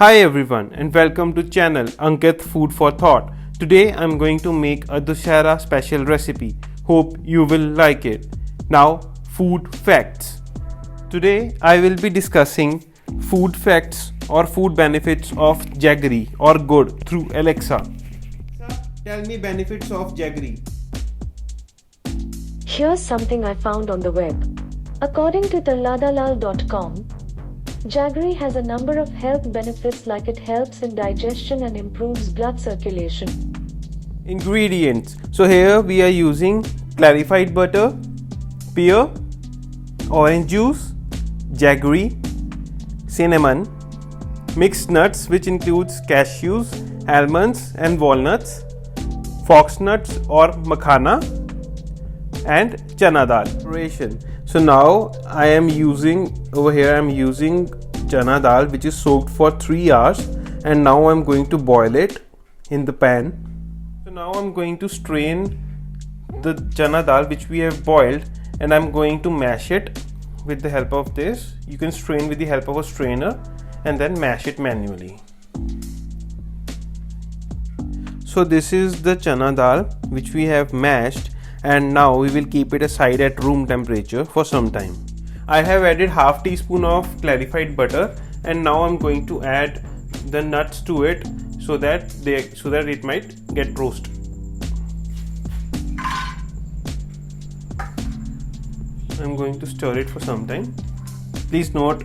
Hi everyone and welcome to channel Ankit Food for Thought. Today I'm going to make a Dussehra special recipe. Hope you will like it. Now food facts. Today I will be discussing food facts or food benefits of jaggery or good through Alexa. Tell me benefits of jaggery. Here's something I found on the web. According to talladalal.com, jaggery has a number of health benefits like it helps in digestion and improves blood circulation. Ingredients. So here we are using clarified butter, pear, orange juice, jaggery, cinnamon, mixed nuts which includes cashews, almonds and walnuts, foxnuts or makhana, and chana dal. Preparation. So now I am using chana dal which is soaked for 3 hours, and now I'm going to boil it in the pan. So now I'm going to strain the chana dal which we have boiled, and I'm going to mash it with the help of this. You can strain with the help of a strainer and then mash it manually. So this is the chana dal which we have mashed, and now we will keep it aside at room temperature for some time. I have added half teaspoon of clarified butter, and now I'm going to add the nuts to it so that it might get roast. I'm going to stir it for some time. Please note,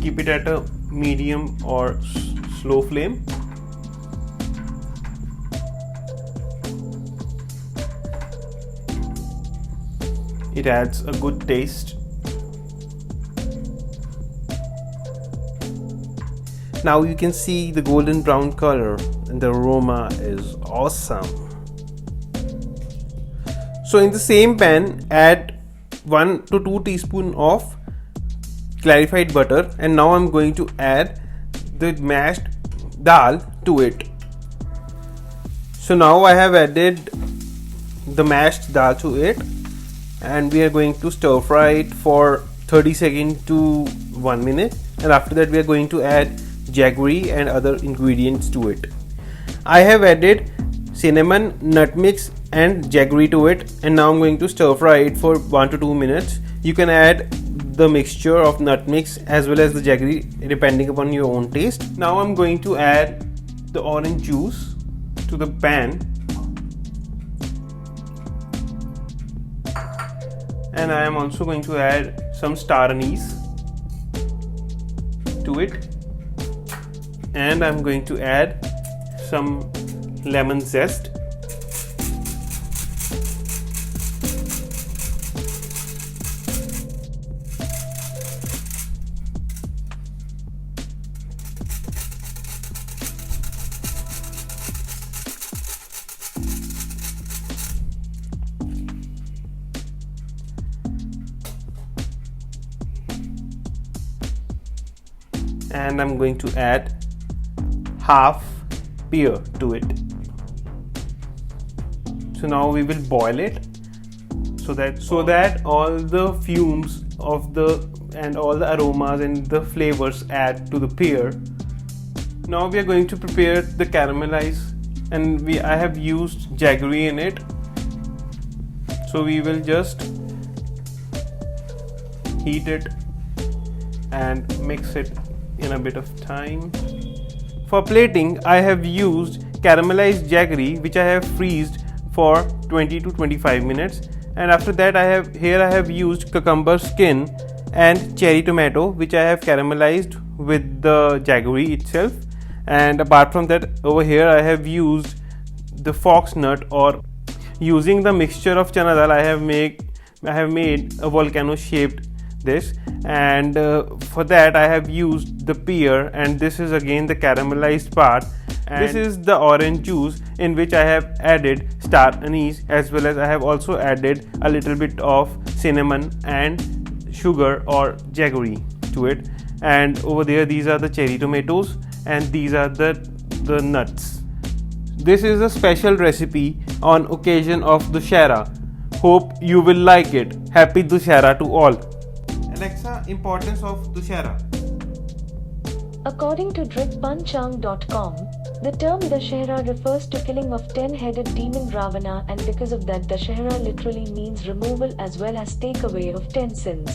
keep it at a medium or slow flame. It adds a good taste. Now you can see the golden brown color and the aroma is awesome. So in the same pan, add 1 to 2 teaspoons of clarified butter, and now I'm going to add the mashed dal to it. So now I have added the mashed dal to it, and we are going to stir fry it for 30 seconds to 1 minute, and after that we are going to add jaggery and other ingredients to it. I have added cinnamon, nut mix and jaggery to it, and now I'm going to stir fry it for 1 to 2 minutes. You can add the mixture of nut mix as well as the jaggery depending upon your own taste. Now I'm going to add the orange juice to the pan, and I am also going to add some star anise to it, and I'm going to add some lemon zest. And I'm going to add half pear to it. So now we will boil it so that all the fumes of all the aromas and the flavors add to the pear. Now we are going to prepare the caramelize, and I have used jaggery in it. So we will just heat it and mix it in a bit of time. For plating, I have used caramelized jaggery which I have freezed for 20 to 25 minutes, and after that I have used cucumber skin and cherry tomato which I have caramelized with the jaggery itself, and apart from that over here I have used the foxnut, or using the mixture of chana dal I have made a volcano shaped this, and for that I have used the pear, and this is again the caramelized part, and this is the orange juice in which I have added star anise, as well as I have also added a little bit of cinnamon and sugar or jaggery to it, and over there these are the cherry tomatoes, and these are the nuts. This is a special recipe on occasion of Dussehra. Hope you will like it. Happy Dussehra to all. Alexa, importance of Dussehra. According to DrikPanchang.com, the term Dashehra refers to killing of 10-headed demon Ravana, and because of that Dashehra literally means removal as well as takeaway of 10 sins.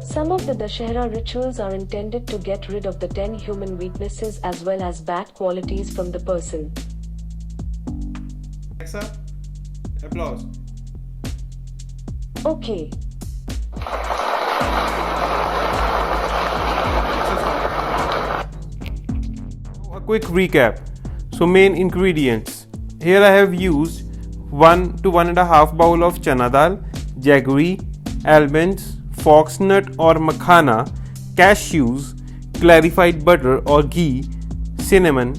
Some of the Dashehra rituals are intended to get rid of the 10 human weaknesses as well as bad qualities from the person. Alexa, applause. Okay. A quick recap. So main ingredients. Here I have used 1 to 1.5 bowl of chana dal, jaggery, almonds, foxnut or makhana, cashews, clarified butter or ghee, cinnamon,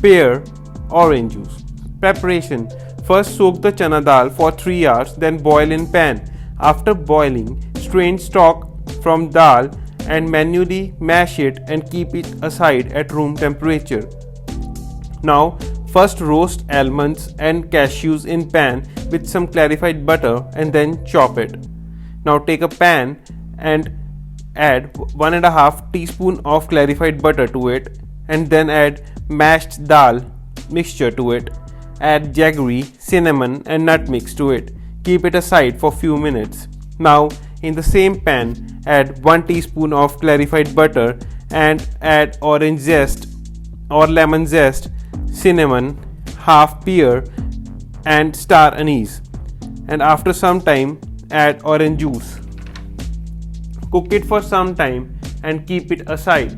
pear, orange juice. Preparation. First soak the chana dal for 3 hours, then boil in pan. After boiling, strain stock from dal and manually mash it and keep it aside at room temperature. Now, first roast almonds and cashews in pan with some clarified butter and then chop it. Now take a pan and add 1.5 teaspoon of clarified butter to it, and then add mashed dal mixture to it. Add jaggery, cinnamon and nut mix to it. Keep it aside for few minutes. Now in the same pan add 1 teaspoon of clarified butter and add orange zest or lemon zest, cinnamon, half pear and star anise, and after some time add orange juice. Cook it for some time and keep it aside.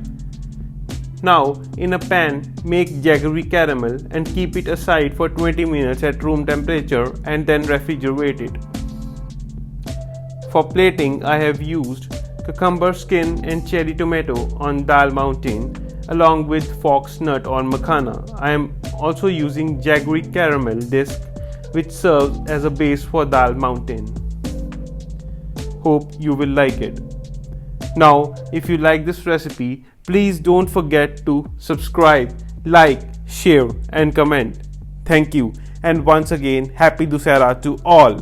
Now in a pan make jaggery caramel and keep it aside for 20 minutes at room temperature and then refrigerate it. For plating I have used cucumber skin and cherry tomato on dal mountain along with foxnut or makhana. I am also using jaggery caramel disc which serves as a base for dal mountain. Hope you will like it. Now if you like this recipe, please don't forget to subscribe, like, share and comment. Thank you, and once again happy Dussehra to all.